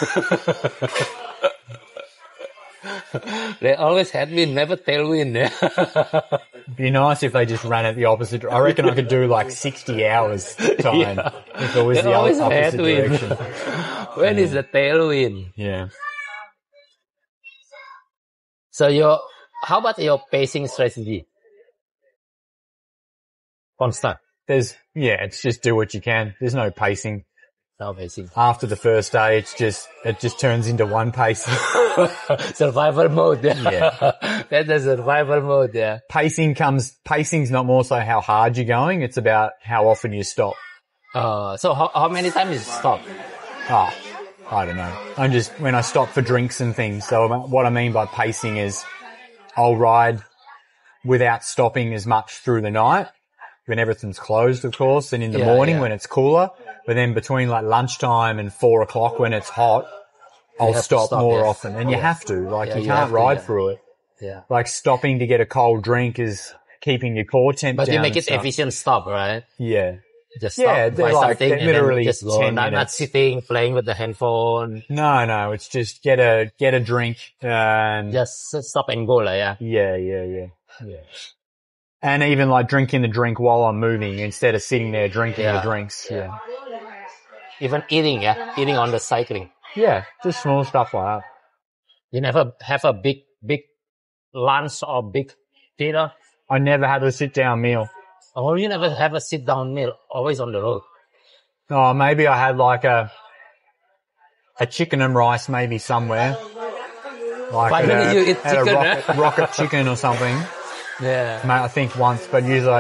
They always had wind, never tailwind. It'd be nice if they just ran at the opposite. I reckon I could do like 60 hours time if it was the opposite direction. When is the tailwind? Yeah. So how about your pacing strategy? Constant. It's just do what you can. There's no pacing. No pacing. After the first day, it just turns into one pace. Survival mode. Yeah. That's the survival mode. Yeah. Pacing's not more so how hard you're going. It's about how often you stop. So how many times you stop? I don't know. When I stop for drinks and things. So what I mean by pacing is I'll ride without stopping as much through the night when everything's closed, of course, and in the morning when it's cooler. But then between like lunchtime and 4 o'clock when it's hot, I'll stop more often. And you have to. Like you can't ride through it. Yeah. Like stopping to get a cold drink is keeping your core temp down. But you make it efficient stop, right? Yeah. Just stop, buy something, and then just go. 10 minutes. Not sitting, playing with the handphone. No, it's just get a drink and just stop and go, Yeah. And even like drinking the drink while I'm moving instead of sitting there drinking the drinks. Yeah. Even eating on the cycling. Yeah, just small stuff like that. You never have a big lunch or big dinner? I never had a sit down meal. Oh, you never have a sit-down meal, always on the road. Oh, maybe I had like a chicken and rice maybe somewhere. Like finally you eat chicken, a rocket chicken or something. Yeah. I think once, but usually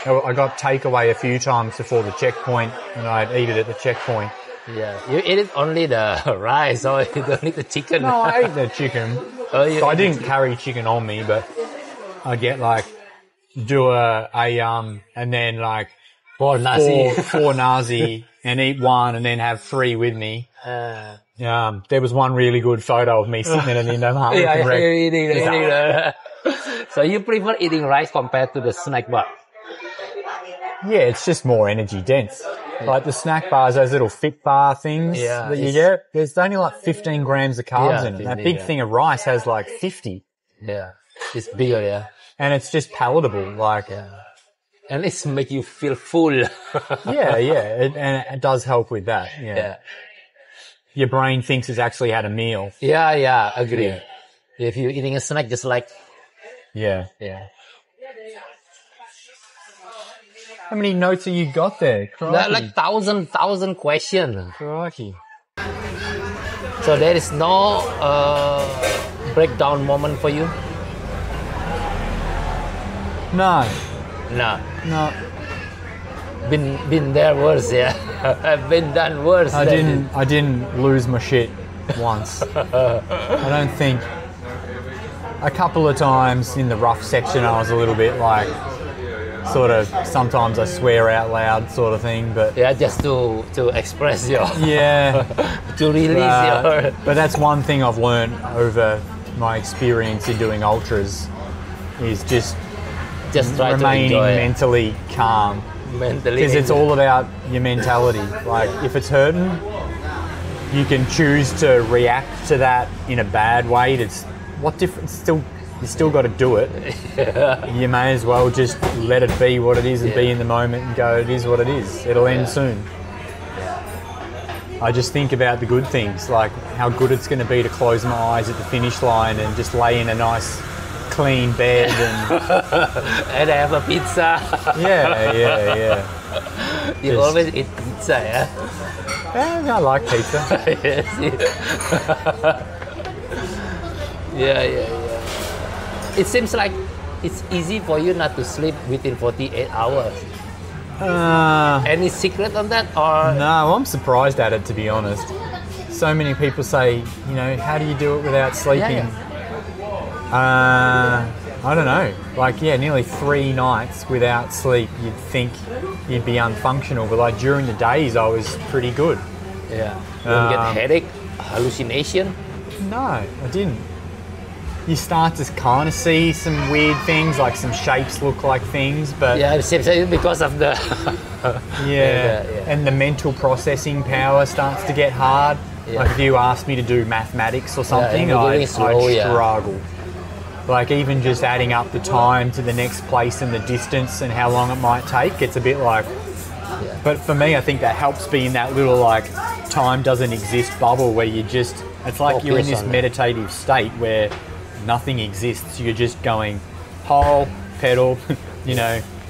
I got takeaway a few times before the checkpoint and I'd eat it at the checkpoint. Yeah. You eat it only the rice or you don't eat the chicken? No, I ate the chicken. So I didn't carry chicken on me, but I get like do a and then like For nasi. four nasi and eat one and then have 3 with me. There was one really good photo of me sitting in an Indomie. eating. So you prefer eating rice compared to the snack bar? Yeah, it's just more energy dense. Like the snack bars, those little fit bar things that you get, there's only like 15 grams of carbs in it. That big thing of rice has like 50. Yeah, it's bigger, yeah. And it's just palatable, like... And it's make you feel full. It does help with that, Your brain thinks it's actually had a meal. Yeah, agree. Yeah. If you're eating a snack, just like... Yeah. How many notes have you got there? Like thousand questions. Crikey. So there is no breakdown moment for you? No. Been there worse, yeah. I've been done worse. I didn't lose my shit once. I don't think. A couple of times in the rough section I was a little bit like sort of sometimes I swear out loud sort of thing, but just to express your to release your. But that's one thing I've learned over my experience in doing ultras is just try remaining to enjoy mentally calm. Because it's all about your mentality. Like if it's hurting, you can choose to react to that in a bad way. What difference? You still got to do it. You may as well just let it be what it is and be in the moment and go, it is what it is. It'll end soon. I just think about the good things, like how good it's going to be to close my eyes at the finish line and just lay in a nice clean bed and have a pizza. You always eat pizza, I like pizza. It seems like it's easy for you not to sleep within 48 hours. Any secret on that? Or no, I'm surprised at it, to be honest. So many people say, how do you do it without sleeping? I don't know. Like, nearly 3 nights without sleep, you'd think you'd be unfunctional. But like during the days, I was pretty good. Yeah. You don't get headache, hallucination? No, I didn't. You start to kind of see some weird things, like some shapes look like things, but... Yeah, because of the... And the mental processing power starts to get hard. Like if you asked me to do mathematics or something, I'd struggle. Like even just adding up the time to the next place and the distance and how long it might take, it's a bit like... But for me, I think that helps be in that little like time doesn't exist bubble where you just... It's like you're in this meditative state where nothing exists. You're just going pole, pedal,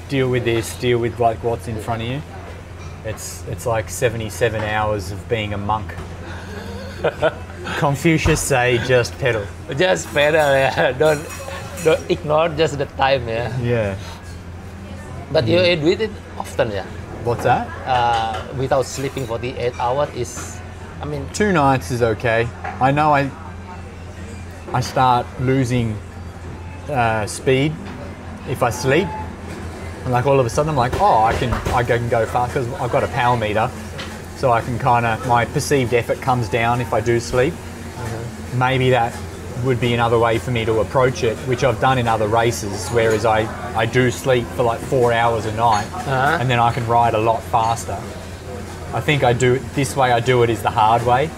deal with this, deal with like what's in front of you. It's like 77 hours of being a monk. Confucius say just pedal. Just pedal, Don't ignore just the time, But you do it often, What's that? Without sleeping 48 hours is, 2 nights is okay. I know I start losing speed if I sleep. And like all of a sudden I'm like, I can go fast because I've got a power meter. So I can my perceived effort comes down if I do sleep. Maybe that would be another way for me to approach it, which I've done in other races, whereas I do sleep for like 4 hours a night and then I can ride a lot faster. I think this way I do it is the hard way.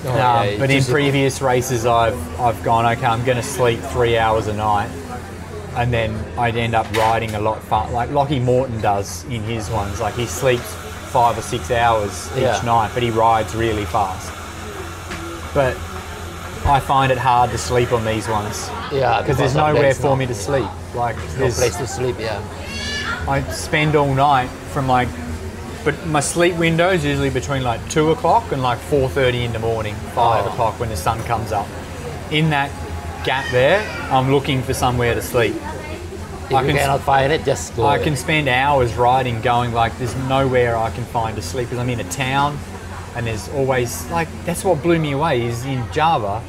But in previous races I've gone, okay, I'm going to sleep 3 hours a night and then I'd end up riding a lot faster, like Lockie Morton does in his ones. Like he sleeps 5 or 6 hours each night, but he rides really fast. But I find it hard to sleep on these ones. Because there's nowhere for me to sleep. Like there's no place to sleep, I spend all night from but my sleep window is usually between like 2 o'clock and like 4:30 in the morning, 5 o'clock when the sun comes up. In that gap there, I'm looking for somewhere to sleep. If you cannot find it, just go. I can spend hours riding going like there's nowhere I can find to sleep because I'm in a town and there's always like, that's what blew me away is in Java,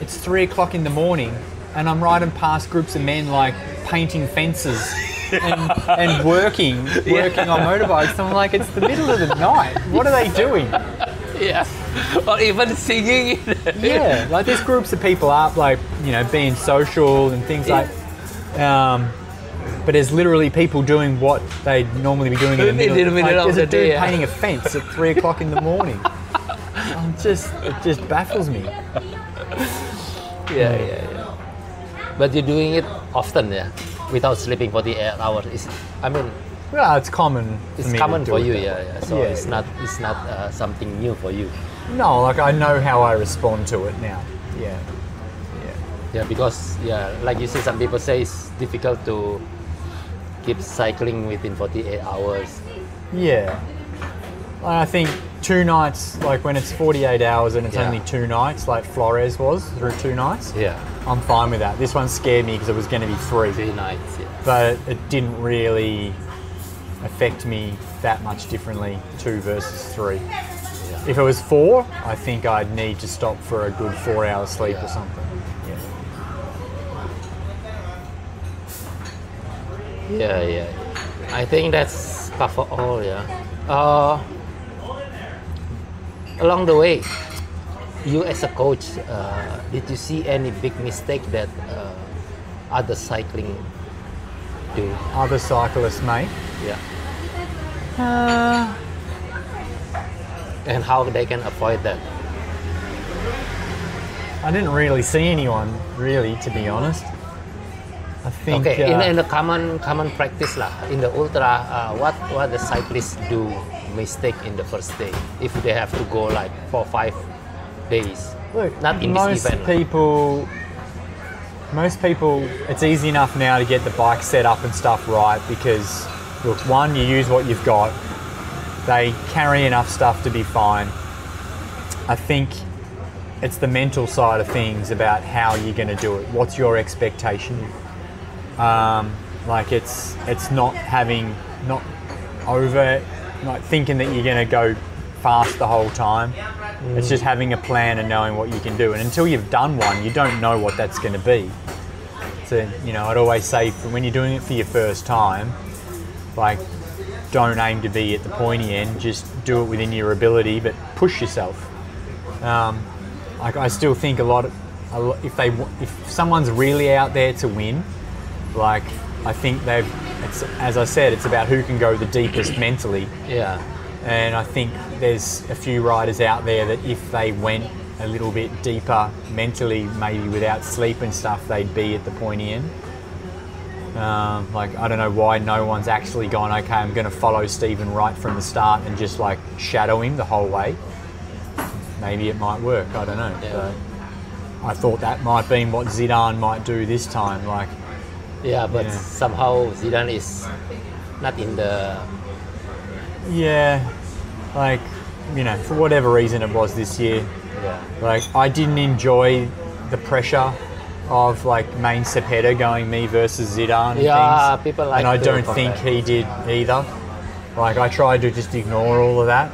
it's 3 o'clock in the morning and I'm riding past groups of men like painting fences and working on motorbikes. So I'm like, it's the middle of the night. What are they doing? Yeah. Or even singing. Yeah, like there's groups of people up, like, you know, being social and things like. But there's literally people doing what they'd normally be doing in the middle of the there's a dude day. painting a fence at 3 o'clock in the morning. It just baffles me. Yeah. But you're doing it often, yeah, without sleeping 48 hours. Well, it's common. It's common for you, yeah. So it's not something new for you. No, like I know how I respond to it now. Yeah, because like you said, some people say it's difficult to keep cycling within 48 hours. Yeah. I think 2 nights, like when it's 48 hours and it's only 2 nights, like Flores was through 2 nights. Yeah. I'm fine with that. This one scared me because it was going to be 3. 3 nights, yeah. But it didn't really affect me that much differently, 2 versus 3. Yeah. If it was 4, I think I'd need to stop for a good 4 hours sleep or something. Yeah. I think that's for all, along the way, you as a coach, did you see any big mistake that other cycling do? Other cyclists make? Yeah. And how they can avoid that? I didn't really see anyone, really, to be honest. I think... Okay, in the common practice, in the ultra, what the cyclists do mistake in the first day, if they have to go like 4 or 5 days? Look, not in this event. Most people, it's easy enough now to get the bike set up and stuff right because, look, one, you use what you've got. They carry enough stuff to be fine. I think it's the mental side of things about how you're going to do it. What's your expectation? Like it's not thinking that you're going to go fast the whole time. It's just having a plan and knowing what you can do. And until you've done one, you don't know what that's going to be. So, you know, I'd always say when you're doing it for your first time, like, don't aim to be at the pointy end. Just do it within your ability, but push yourself. Like I still think if someone's really out there to win, like I think as I said, it's about who can go the deepest mentally. Yeah. And I think there's a few riders out there that if they went a little bit deeper mentally, maybe without sleep and stuff, they'd be at the pointy end. Like, I don't know why no one's actually gone, okay, I'm going to follow Stephen right from the start and just like shadow him the whole way. Maybe it might work, I don't know. Yeah. So I thought that might be what Zidane might do this time. Like, somehow Zidane is not in the... Yeah, like, you know, for whatever reason it was this year. Yeah. Like, I didn't enjoy the pressure of like main Cepeda going me versus Zidane and things. People like. And I don't think he did either. Like, I tried to just ignore all of that.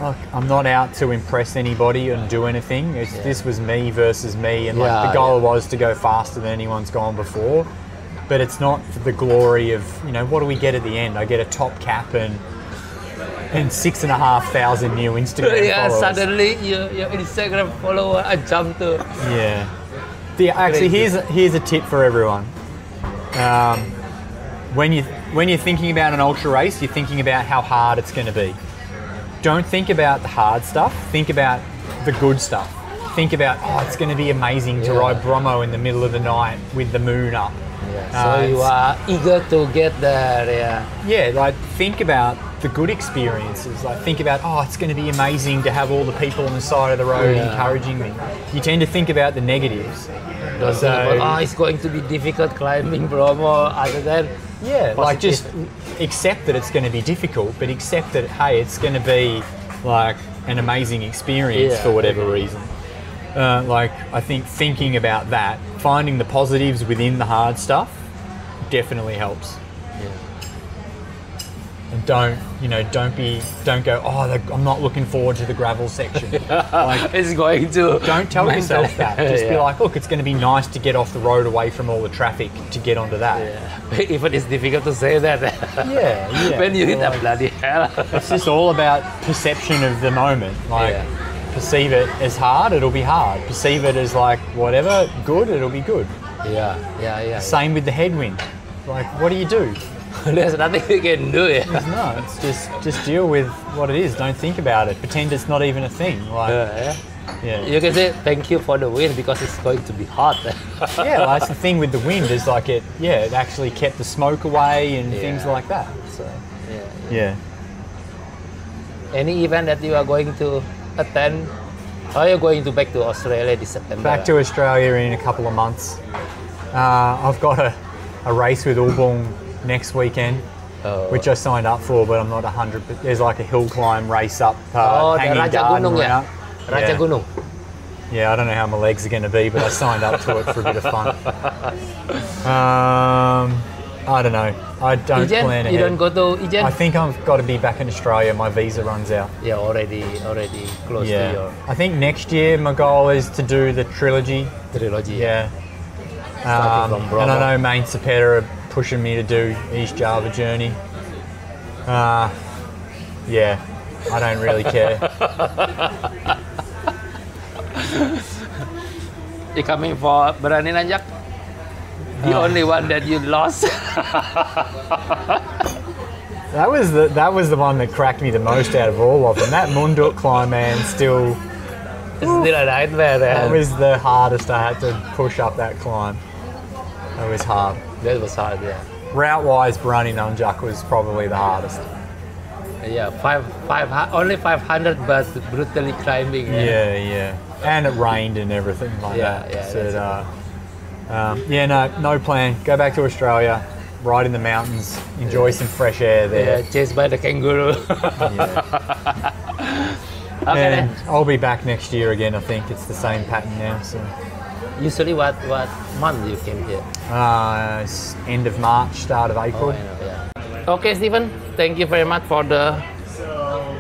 Like, I'm not out to impress anybody and do anything. This was me versus me, and like the goal was to go faster than anyone's gone before. But it's not for the glory of, you know, what do we get at the end? I get a top cap and 6,500 new Instagram followers. Suddenly your Instagram follower jump to. Yeah. Actually, here's a tip for everyone. When you're thinking about an ultra race, you're thinking about how hard it's going to be. Don't think about the hard stuff. Think about the good stuff. Think about, it's going to be amazing to ride Bromo in the middle of the night with the moon up. So you are eager to get there. Yeah, like think about the good experiences. Like think about, it's going to be amazing to have all the people on the side of the road encouraging me. You tend to think about the negatives. It's going to be difficult climbing Bromo. Other than like just accept that it's going to be difficult, but accept that it's going to be like an amazing experience for whatever reason. Like I think thinking about that, finding the positives within the hard stuff, definitely helps. Yeah. And don't go, oh, I'm not looking forward to the gravel section. Like, It's going to. don't tell yourself that. Just be Yeah. like, look, it's going to be nice to get off the road away from all the traffic to get onto that. Yeah. Even it's difficult to say that. Yeah. When you hit Like, a bloody hell. it's just all about perception of the moment. Like, Yeah. perceive it as hard, it'll be hard. Perceive it as like whatever, good, it'll be good. Yeah. Same with the headwind. Like, what do you do? There's nothing you can do. Yeah. No, it's just deal with what it is. Don't think about it. Pretend it's not even a thing. Like, yeah. You can say thank you for the wind because it's going to be hot. Yeah, well, that's the thing with the wind is like it actually kept the smoke away and things like that. So, yeah. Any event that you are going to attend? Or are you going to back to Australia this September? Back to Australia in a couple of months. I've got a race with Ulbong next weekend, which I signed up for, but I'm not 100%. There's like a hill climb race up the Hanging Raja Garden Gunung, yeah. route. Raja Yeah. Gunung. Yeah, I don't know how my legs are going to be, but I signed up to it for a bit of fun. I don't know. I don't Ijen, plan ahead. you don't go to Ijen? I think I've got to be back in Australia. My visa runs out. Yeah, already close to your I think next year my goal is to do the trilogy. trilogy. Yeah. Starting from And I Bromo. know Main Cepeda are pushing me to do East Java journey. Yeah, I don't really care. You coming for Berani Nanjak? The only one that you lost. That was the one that cracked me the most out of all of them. That Munduk climb, man, still. It's still a nightmare. That was the hardest I had to push up that climb. That was hard. That was hard, yeah. Route-wise, Barani Nunjuk was probably the hardest. Yeah, only 500, but brutally climbing. Yeah. And it rained and everything like that. Yeah, So, no plan. Go back to Australia, ride in the mountains, enjoy some fresh air there. Yeah, chased by the kangaroo. Okay. And I'll be back next year again, I think. It's the same pattern now. So, Usually, what month you came here? it's end of March, start of April. I know, yeah. Okay, Stephen, thank you very much for the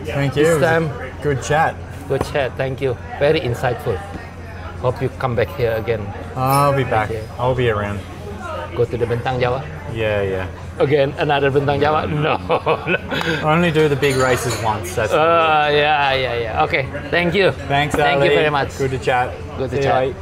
Thank you. This It was a time- good chat. good chat. Thank you. Very insightful. Hope you come back here again. I'll be back. you. I'll be around. Go to the Bentang Jawa. Yeah. Again, another Bentang Jawa? No. I only do the big races once. That's Yeah. Okay, thank you. Thanks, Thank Ali. you very much. Good to chat. Good to See you, chat. mate.